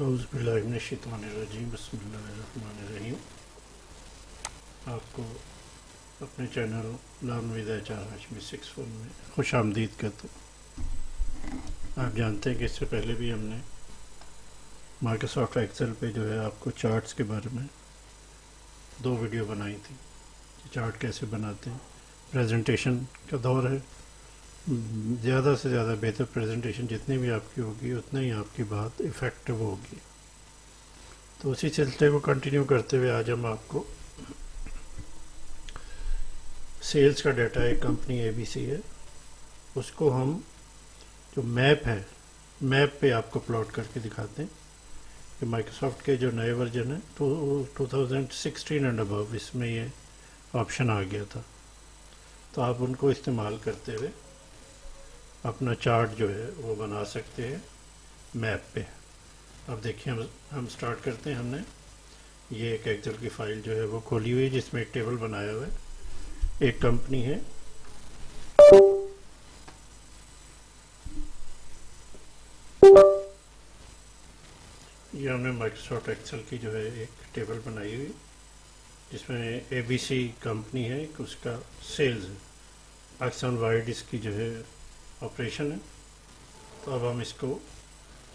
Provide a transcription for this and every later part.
اعوذ باللہ من الشیطان الرجیم بسم اللہ الرحمن الرحیم. آپ کو اپنے چینل لانوید HR ہاشمی 64 میں خوش آمدید کرتا ہوں. آپ جانتے ہیں کہ اس سے پہلے بھی ہم نے مائیکروسافٹ ایکسل پہ جو ہے آپ کو چارٹس کے بارے میں 2 ویڈیو بنائی تھی کہ چارٹ کیسے بناتے ہیں. پریزنٹیشن کا دور ہے، زیادہ سے زیادہ بہتر پریزنٹیشن جتنی بھی آپ کی ہوگی اتنا ہی آپ کی بات افیکٹو ہوگی. تو اسی سلسلے کو کنٹینیو کرتے ہوئے آج ہم آپ کو سیلز کا ڈیٹا ایک کمپنی ABC ہے، اس کو ہم جو میپ پہ آپ کو پلاٹ کر کے دکھاتے ہیں کہ مائیکروسافٹ کے جو نئے ورژن ہیں 2016 اینڈ ابو اس میں یہ آپشن آ گیا تھا. تو آپ ان کو استعمال کرتے ہوئے اپنا چارٹ جو ہے وہ بنا سکتے ہیں میپ پہ. اب دیکھیں ہم سٹارٹ کرتے ہیں. ہم نے یہ ایک ایکسل کی فائل جو ہے وہ کھولی ہوئی ہے جس میں ایک ٹیبل بنایا ہوا ہے. ایک کمپنی ہے یہ ہم نے مائیکروسافٹ ایکسل کی جو ہے ایک ٹیبل بنائی ہوئی جس میں ABC کمپنی ہے، اس کا سیلز ہے، پاکستان وائڈ اس کی جو ہے آپریشن ہے. تو اب ہم اس کو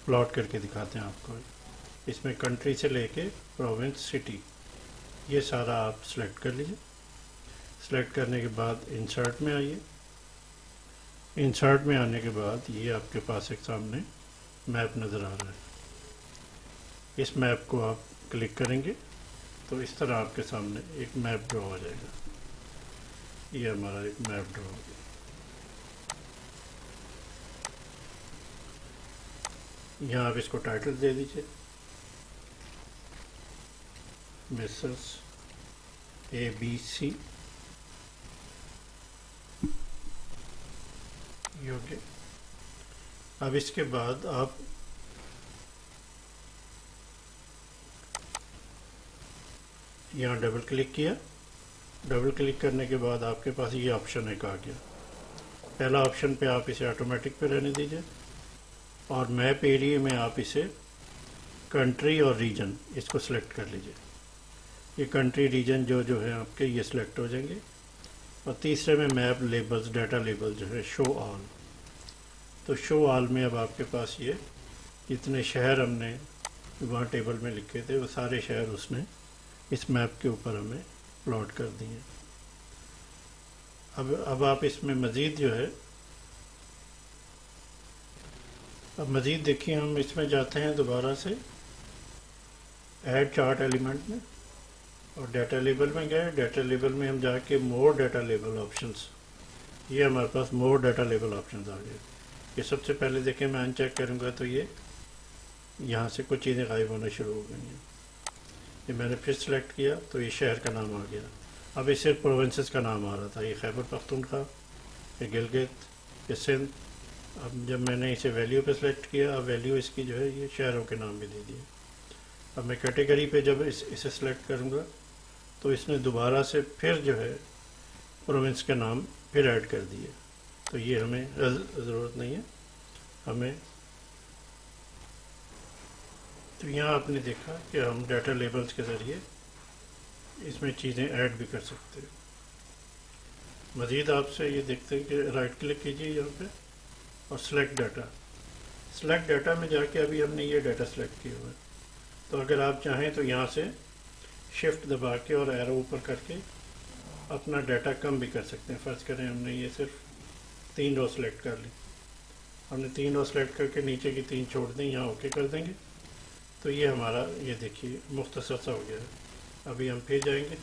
پلاٹ کر کے دکھاتے ہیں آپ کو. اس میں کنٹری سے لے کے پروونس، سٹی، یہ سارا آپ سلیکٹ کر لیجئے. سلیکٹ کرنے کے بعد انسرٹ میں آئیے. انسرٹ میں آنے کے بعد یہ آپ کے پاس ایک سامنے میپ نظر آ رہا ہے. اس میپ کو آپ کلک کریں گے تو اس طرح آپ کے سامنے ایک میپ ڈرا ہو جائے گا. یہ ہمارا ایک میپ ڈرا ہو گیا. یہاں آپ اس کو ٹائٹل دے دیجئے، میسرس ABC. یہ ہو گیا. اب اس کے بعد آپ یہاں ڈبل کلک کیا. ڈبل کلک کرنے کے بعد آپ کے پاس یہ آپشن ایک آ گیا. پہلا آپشن پہ آپ اسے آٹومیٹک پہ رہنے دیجئے اور میپ ایریے میں آپ اسے کنٹری اور ریجن اس کو سلیکٹ کر لیجئے. یہ کنٹری ریجن جو ہے آپ کے یہ سلیکٹ ہو جائیں گے. اور تیسرے میں میپ لیبلز، ڈیٹا لیبل جو ہے شو آل. تو شو آل میں اب آپ کے پاس یہ جتنے شہر ہم نے وہاں ٹیبل میں لکھے تھے وہ سارے شہر اس نے اس میپ کے اوپر ہمیں پلاٹ کر دیے. اب آپ اس میں مزید جو ہے مزید دیکھیے. ہم اس میں جاتے ہیں دوبارہ سے ایڈ چارٹ ایلیمنٹ میں اور ڈیٹا لیبل میں گئے. ڈیٹا لیبل میں ہم جا کے مور ڈیٹا لیبل آپشنس، یہ ہمارے پاس مور ڈیٹا لیبل آپشنز آ گئے. یہ سب سے پہلے دیکھیں میں ان چیک کروں گا تو یہ یہاں سے کچھ چیزیں غائب ہونا شروع ہو گئی ہیں. یہ میں نے پھر سلیکٹ کیا تو یہ شہر کا نام آ گیا. اب اس صرف پروونسز کا نام آ رہا تھا، یہ خیبر پختونخوا، یہ گلگت، یہ سندھ. اب جب میں نے اسے ویلیو پہ سلیکٹ کیا، اب ویلیو اس کی جو ہے یہ شہروں کے نام بھی دے دیے. اب میں کیٹیگری پہ جب اسے سلیکٹ کروں گا تو اس نے دوبارہ سے پھر جو ہے پروونس کے نام پھر ایڈ کر دیے. تو یہ ہمیں ضرورت نہیں ہے ہمیں. تو یہاں آپ نے دیکھا کہ ہم ڈیٹا لیبلز کے ذریعے اس میں چیزیں ایڈ بھی کر سکتے ہیں. مزید آپ سے یہ دیکھتے ہیں کہ رائٹ کلک کیجیے یہاں پہ اور سلیکٹ ڈیٹا. سلیکٹ ڈیٹا میں جا کے ابھی ہم نے یہ ڈیٹا سلیکٹ کیا ہوا ہے. تو اگر آپ چاہیں تو یہاں سے شفٹ دبا کے اور ایرو اوپر کر کے اپنا ڈیٹا کم بھی کر سکتے ہیں. فرض کریں ہم نے یہ صرف 3 رو سلیکٹ کر لی. ہم نے 3 رو سلیکٹ کر کے نیچے کی 3 چھوڑ دیں، یہاں اوکے کر دیں گے تو یہ ہمارا یہ دیکھیے مختصر سا ہو گیا ہے. ابھی ہم پھر جائیں گے.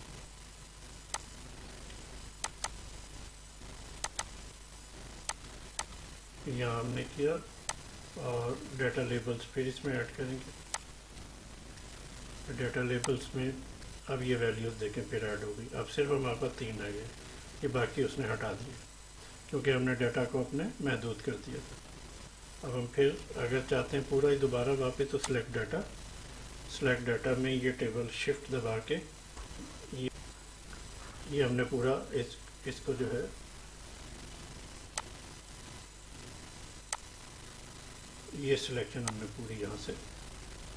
یہاں ہم نے کیا اور ڈیٹا لیبلز پھر اس میں ایڈ کریں گے. ڈیٹا لیبلز میں اب یہ ویلیوز دیکھیں پھر ایڈ ہو گئی. اب صرف ہمارے پاس 3 آ گئے، یہ باقی اس نے ہٹا دیے کیونکہ ہم نے ڈیٹا کو اپنے محدود کر دیا تھا. اب ہم پھر اگر چاہتے ہیں پورا ہی دوبارہ واپس تو سلیکٹ ڈیٹا میں یہ ٹیبل شفٹ دبا کے یہ ہم نے پورا اس کو جو ہے یہ سلیکشن ہم نے پوری یہاں سے